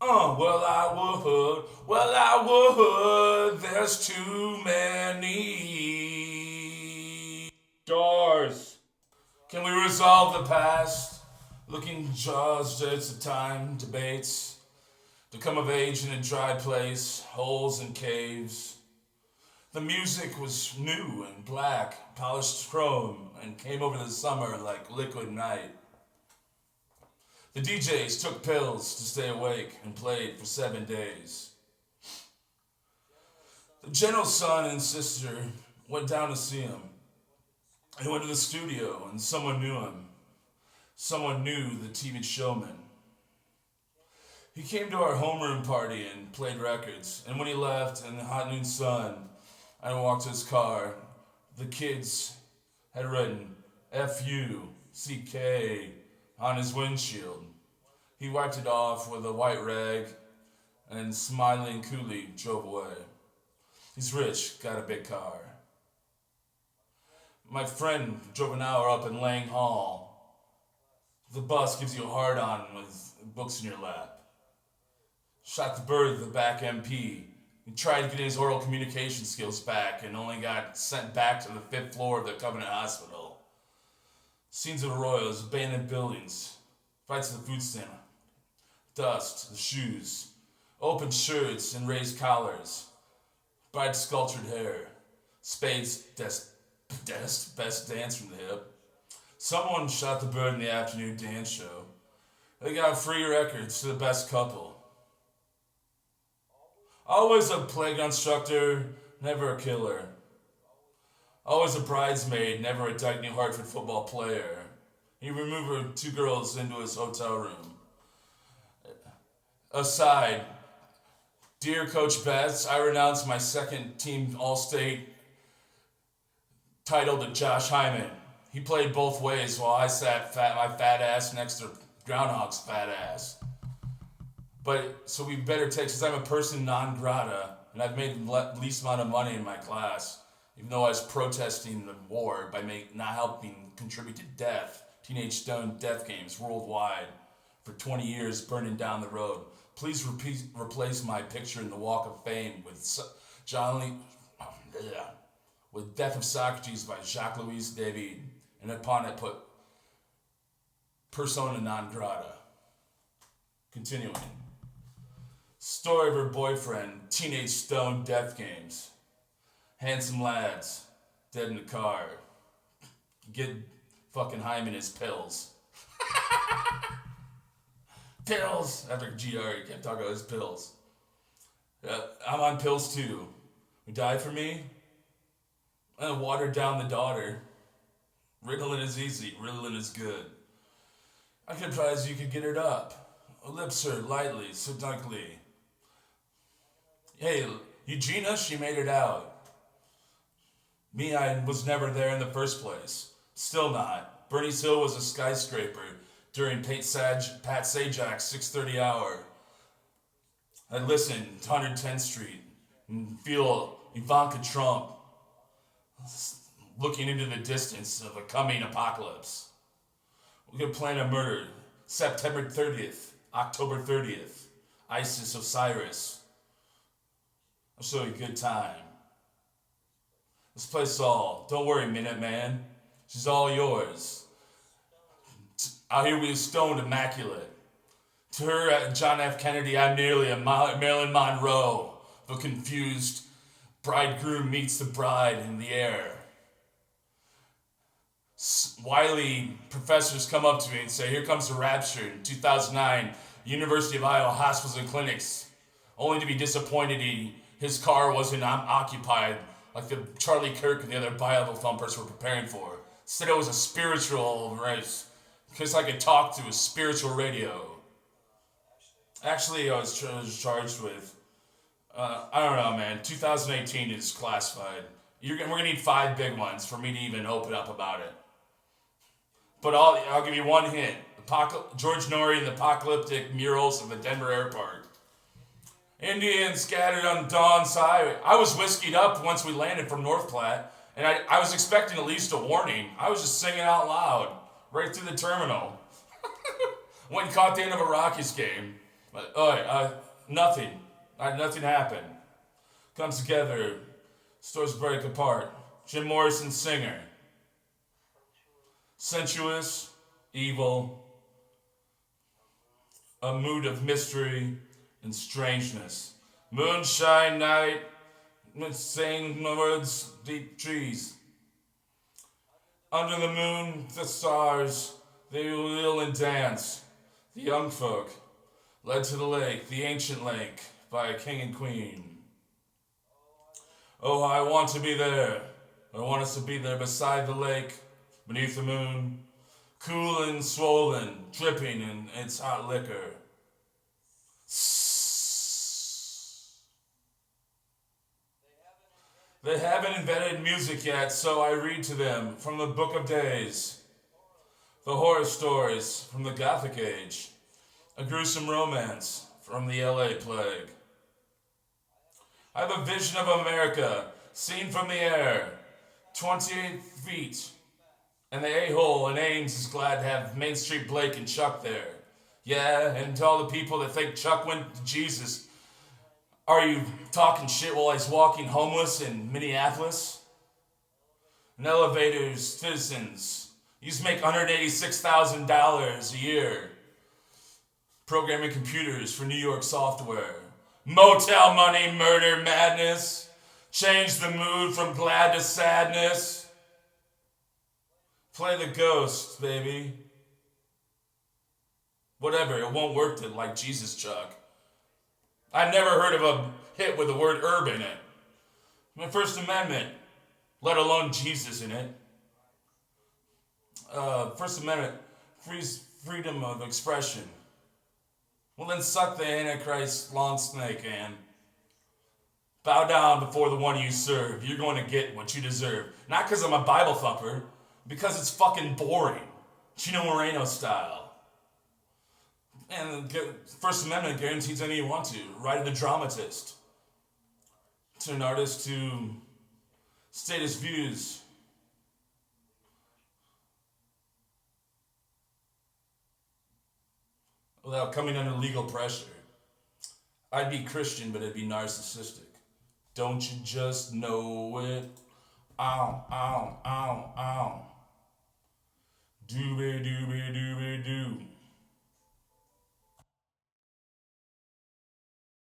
Well, I would. There's too many doors. Can we resolve the past? Looking just at the time debates. To come of age in a dry place, holes and caves. The music was new and black, polished chrome, and came over the summer like liquid night. The DJs took pills to stay awake and played for 7 days. The general's son and sister went down to see him. He went to the studio and someone knew him. Someone knew the TV showman. He came to our homeroom party and played records. And when he left in the hot noon sun, I walked to his car. The kids had written F-U-C-K on his windshield. He wiped it off with a white rag and smiling coolly drove away. He's rich, got a big car. My friend drove an hour up in Lang Hall. The bus gives you a hard-on with books in your lap. Shot the bird, the back MP. He tried to get his oral communication skills back and only got sent back to the 5th floor of the Covenant Hospital. Scenes of the Royals, abandoned buildings, fights at the food stand, dust, the shoes, open shirts and raised collars, bright sculptured hair, Spade's best dance from the hip. Someone shot the bird in the afternoon dance show. They got free records to the best couple. Always a playground instructor, never a killer. Always a bridesmaid, never a Dyke New Hartford football player. He removed 2 girls into his hotel room. Aside, dear Coach Betts, I renounce my second team All-State title to Josh Hyman. He played both ways while I sat my fat ass next to Groundhog's fat ass. But, so we better take, since I'm a person non grata, and I've made the least amount of money in my class, even though I was protesting the war by not helping contribute to death, teenage stone death games worldwide, for 20 years burning down the road. Please replace my picture in the Walk of Fame with with Death of Socrates by Jacques-Louis David, and upon it put persona non grata. Continuing. Story of her boyfriend, teenage stone death games. Handsome lads, dead in the car. Get fucking Hyman his pills. Pills! After GR, he kept talking about his pills. I'm on pills too. Who died for me? And watered down the daughter. Ritalin is easy, Ritalin is good. I could advise you could get it up. Lips her lightly, seductively. Hey, Eugenia, she made it out. Me, I was never there in the first place. Still not. Bernice Hill was a skyscraper during Pat Sajak's 6:30 hour. I listened to 110th Street and feel Ivanka Trump looking into the distance of a coming apocalypse. We could plan a murder. September 30th, October 30th, Isis Osiris. I'll show you a good time. Let's play Saul. Don't worry, Minuteman. She's all yours. Out here we stoned immaculate. To her, John F. Kennedy, I'm nearly a Marilyn Monroe. The confused bridegroom meets the bride in the air. Wily professors come up to me and say, here comes the rapture in 2009, University of Iowa Hospitals and Clinics, only to be disappointed his car wasn't occupied like the Charlie Kirk and the other Bible thumpers were preparing for. Instead it was a spiritual race, because I could talk to a spiritual radio. Actually, I was charged with, I don't know, man, 2018 is classified. We're going to need 5 big ones for me to even open up about it. But I'll give you one hint. George Norrie and the apocalyptic murals of the Denver airport. Indians scattered on Dawn's highway. I was whiskeyed up once we landed from North Platte, and I was expecting at least a warning. I was just singing out loud right through the terminal. Went and caught the end of a Rockies game. But, nothing. Nothing happened. Comes together. Stores break apart. Jim Morrison, singer. Sensuous, evil, a mood of mystery and strangeness. Moonshine night, saying words, deep trees. Under the moon, the stars, they wheel and dance. The young folk led to the lake, the ancient lake, by a king and queen. Oh, I want to be there. I want us to be there beside the lake, beneath the moon, cool and swollen, dripping in its hot liquor. They haven't invented music yet, so I read to them from the Book of Days, the horror stories from the Gothic Age, a gruesome romance from the LA Plague. I have a vision of America, seen from the air, 28 feet, and the a-hole in Ames is glad to have Main Street Blake and Chuck there. Yeah, and to all the people that think Chuck went to Jesus, are you talking shit while he's walking homeless in Minneapolis? And elevators, citizens, you just make $186,000 a year programming computers for New York software. Motel money, murder, madness. Change the mood from glad to sadness. Play the ghost, baby. Whatever, it won't work like Jesus, Chuck. I've never heard of a hit with the word herb in it. My First Amendment, let alone Jesus in it. First Amendment, freedom of expression. Well, then suck the Antichrist long snake, Ann. Bow down before the one you serve. You're going to get what you deserve. Not because I'm a Bible thumper, because it's fucking boring. Chino Moreno style. And the First Amendment guarantees anything you want to. Right of the dramatist. To an artist to state his views. Without coming under legal pressure. I'd be Christian, but it'd be narcissistic. Don't you just know it? Ow, ow, ow, ow. Doobie, doobie, doobie, doo.